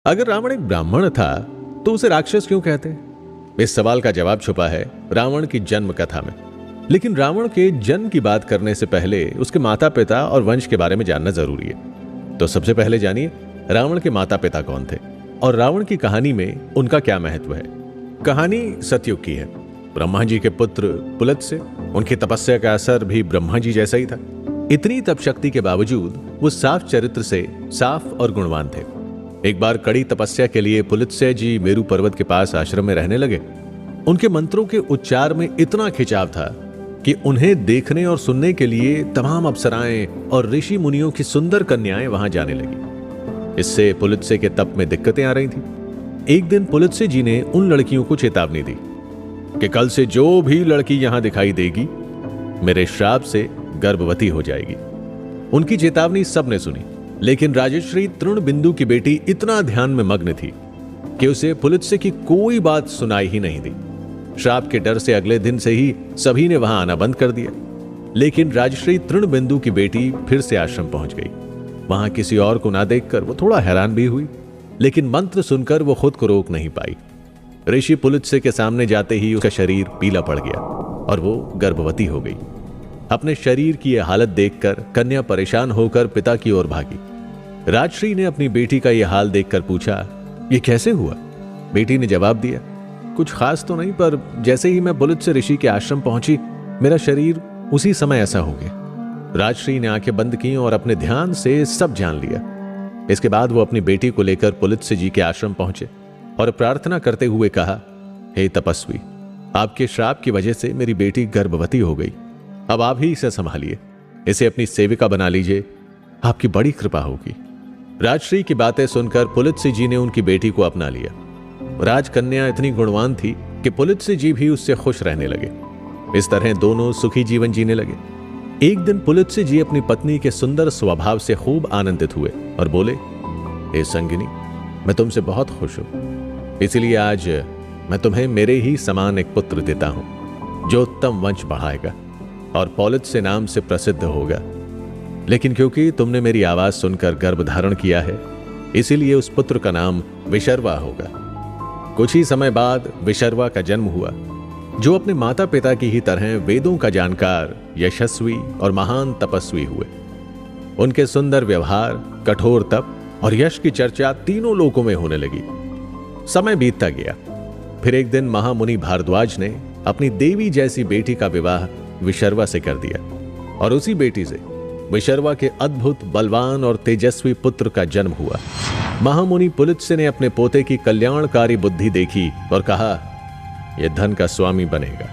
अगर रावण एक ब्राह्मण था तो उसे राक्षस क्यों कहते? इस सवाल का जवाब छुपा है रावण की जन्म कथा में। लेकिन रावण के जन्म की बात करने से पहले उसके माता पिता और वंश के बारे में जानना जरूरी है। तो सबसे पहले जानिए रावण के माता पिता कौन थे और रावण की कहानी में उनका क्या महत्व है। कहानी सतयुग की है। ब्रह्मा जी के पुत्र पुलत्स्य, उनकी तपस्या का असर भी ब्रह्मा जी जैसा ही था। इतनी तप शक्ति के बावजूद वो साफ चरित्र से साफ और गुणवान थे। एक बार कड़ी तपस्या के लिए पुलत्स्य जी मेरू पर्वत के पास आश्रम में रहने लगे। उनके मंत्रों के उच्चार में इतना खिंचाव था कि उन्हें देखने और सुनने के लिए तमाम अप्सराएं और ऋषि मुनियों की सुंदर कन्याएं वहां जाने लगी। इससे पुलत्स्य के तप में दिक्कतें आ रही थी। एक दिन पुलत्स्य जी ने उन लड़कियों को चेतावनी दी कि कल से जो भी लड़की यहां दिखाई देगी मेरे श्राप से गर्भवती हो जाएगी। उनकी चेतावनी सबने सुनी, लेकिन राजश्री तृणबिंदु की बेटी इतना ध्यान में मग्न थी कि उसे पुलत्स्य की कोई बात सुनाई ही नहीं दी। श्राप के डर से अगले दिन से ही सभी ने वहां आना बंद कर दिया। लेकिन राजश्री तृणबिंदु की बेटी फिर से आश्रम पहुंच गई। वहां किसी और को ना देखकर वो थोड़ा हैरान भी हुई, लेकिन मंत्र सुनकर वो खुद को रोक नहीं पाई। ऋषि पुलत्स्य के सामने जाते ही उसका शरीर पीला पड़ गया और वो गर्भवती हो गई। अपने शरीर की यह हालत देखकर कन्या परेशान होकर पिता की ओर भागी। राजश्री ने अपनी बेटी का यह हाल देखकर पूछा, ये कैसे हुआ? बेटी ने जवाब दिया, कुछ खास तो नहीं, पर जैसे ही मैं पुलत्स्य ऋषि के आश्रम पहुंची मेरा शरीर उसी समय ऐसा हो गया। राजश्री ने आंखें बंद की और अपने ध्यान से सब जान लिया। इसके बाद वो अपनी बेटी को लेकर पुलत्स्य जी के आश्रम पहुंचे और प्रार्थना करते हुए कहा, हे तपस्वी, आपके श्राप की वजह से मेरी बेटी गर्भवती हो गई। अब आप ही इसे संभालिए, इसे अपनी सेविका बना लीजिए, आपकी बड़ी कृपा होगी। राजश्री की बातें सुनकर पुलत्स्य जी ने उनकी बेटी को अपना लिया। राजकन्या इतनी गुणवान थी कि पुलत्स्य जी भी उससे खुश रहने लगे। इस तरह दोनों सुखी जीवन जीने लगे। एक दिन पुलत्स्य जी अपनी पत्नी के सुंदर स्वभाव से खूब आनंदित हुए और बोले, हे संगिनी, मैं तुमसे बहुत खुश हूं, इसलिए आज मैं तुम्हें मेरे ही समान एक पुत्र देता हूं जो उत्तम वंश बढ़ाएगा और पौलत्स्य नाम से प्रसिद्ध होगा। लेकिन क्योंकि तुमने मेरी आवाज सुनकर गर्भ धारण किया है, इसीलिए उस पुत्र का नाम विशर्वा होगा। कुछ ही समय बाद विशर्वा का जन्म हुआ, जो अपने माता पिता की ही तरह वेदों का जानकार, यशस्वी और महान तपस्वी हुए। उनके सुंदर व्यवहार, कठोर तप और यश की चर्चा तीनों लोकों में होने लगी। समय बीतता गया। फिर एक दिन महामुनि भारद्वाज ने अपनी देवी जैसी बेटी का विवाह विशर्वा से कर दिया और उसी बेटी से विशर्वा के अद्भुत, बलवान और तेजस्वी पुत्र का जन्म हुआ। महामुनि पुलत्स्य ने अपने पोते की कल्याणकारी बुद्धि देखी और कहा, यह धन का स्वामी बनेगा।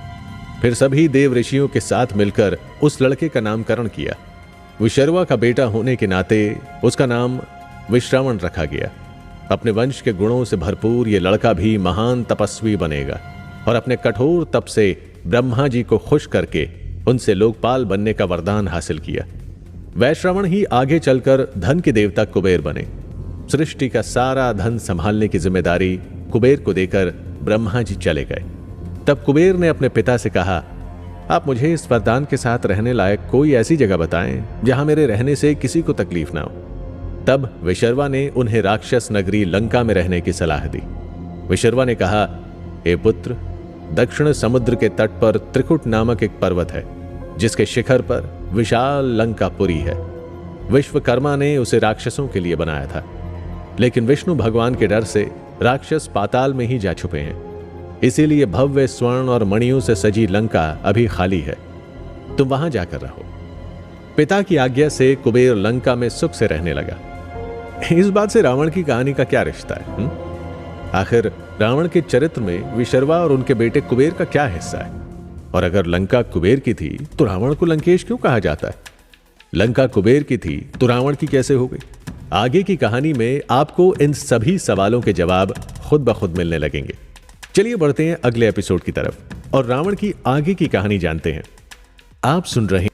फिर सभी देव ऋषियों के साथ मिलकर उस लड़के का नामकरण किया। विशर्वा का बेटा होने के नाते उसका नाम विश्रावण रखा गया। अपने वंश के गुणों से भरपूर यह लड़का भी महान तपस्वी बनेगा और अपने कठोर तप से ब्रह्मा जी को खुश करके उनसे लोकपाल बनने का वरदान हासिल किया। वैश्रवण ही आगे चलकर धन के देवता कुबेर बने। सृष्टि का सारा धन संभालने की जिम्मेदारी कुबेर को देकर ब्रह्मा जी चले गए। तब कुबेर ने अपने पिता से कहा, आप मुझे इस वरदान के साथ रहने लायक कोई ऐसी जगह बताएं जहां मेरे रहने से किसी को तकलीफ ना हो। तब विशर्वा ने उन्हें राक्षस नगरी लंका में रहने की सलाह दी। विशर्वा ने कहा, हे पुत्र, दक्षिण समुद्र के तट पर त्रिकुट नामक एक पर्वत है, जिसके शिखर पर विशाल लंकापुरी है। विश्वकर्मा ने उसे राक्षसों के लिए बनाया था, लेकिन विष्णु भगवान के डर से राक्षस पाताल में ही जा छुपे हैं। इसीलिए भव्य स्वर्ण और मणियों से सजी लंका अभी खाली है। तुम वहां जाकर रहो। पिता की आज्ञा से कुबेर लंका में सुख से रहने लगा। इस बात से रावण की कहानी का क्या रिश्ता है? आखिर रावण के चरित्र में विशर्वा और उनके बेटे कुबेर का क्या हिस्सा है? और अगर लंका कुबेर की थी तो रावण को लंकेश क्यों कहा जाता है? लंका कुबेर की थी तो रावण की कैसे हो गई? आगे की कहानी में आपको इन सभी सवालों के जवाब खुद ब खुद मिलने लगेंगे। चलिए बढ़ते हैं अगले एपिसोड की तरफ और रावण की आगे की कहानी जानते हैं। आप सुन रहे